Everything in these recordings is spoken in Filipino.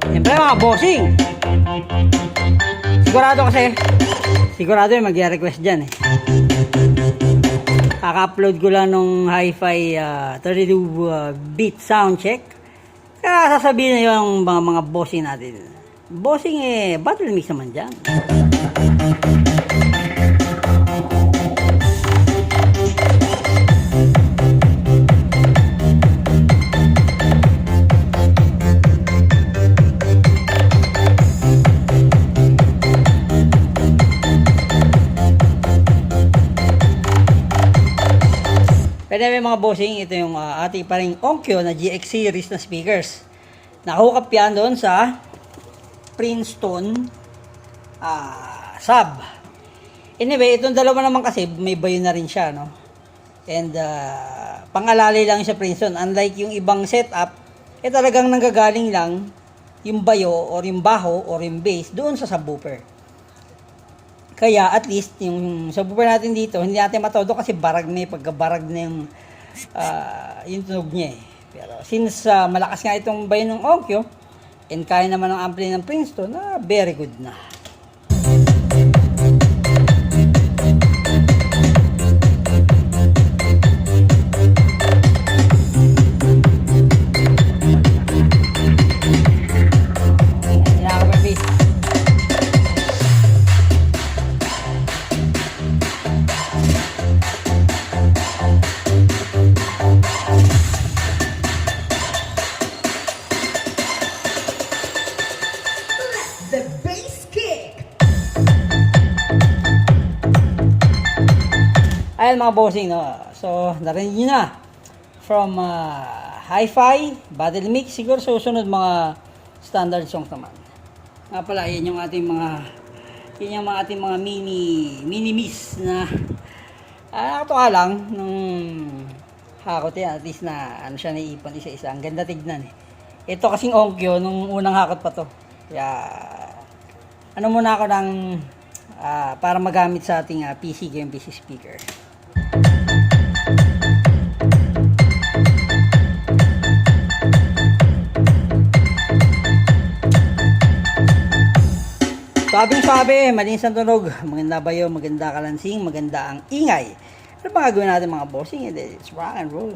Siyempre mga bossing. Sigurado yung mag-request dyan eh. Kaka-upload ko lang nung hi-fi 32-bit sound check. Kaya sasabihin na yung mga bossing natin. Bossing eh, battle mix naman dyan. Pero may mga bossing, ito yung ating paring Onkyo na GX series na speakers. Nakahook up yan doon sa Princeton sub. Anyway, itong dalawa naman kasi may bayo na rin siya, no? And pangalali lang sa Princeton. Unlike yung ibang setup, talagang nanggagaling lang yung bayo or yung baho or yung bass doon sa subwoofer. Kaya at least yung subwoofer natin dito, hindi natin matodo kasi barag na pagkabarag na yung tunog niya eh. Pero since malakas nga itong bayo ng Onkyo, and kaya naman ng ampli ng Princeton, very good na. Ayan mga bossing, no? So, narinig nyo na. From hi-fi, battle mix, siguro susunod mga standard songs naman. Nga pala, yan yung ating mga mini-miss na nakatuwa lang nung hakot yan. At least na ano siya naiipon isa-isa. Ang ganda tignan eh. Ito kasing Onkyo nung unang hakot pa to. Kaya, ano muna ako ng para magamit sa ating PC game PC speaker. Sabing-sabi, malinis ang tunog, maganda bayo, maganda kalansing, maganda ang ingay. Ano ba gagawin natin mga bossing? It's rock and roll.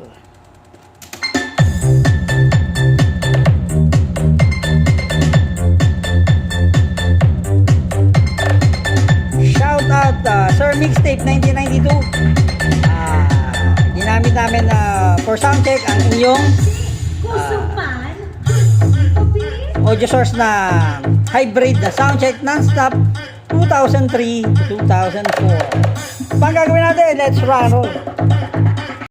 Shout out Sir Mixtape 1992. Ginamit namin for soundcheck ang inyong audio source na hybrid na soundcheck non-stop 2003 to 2004. Pang gagawin natin, let's rock and roll.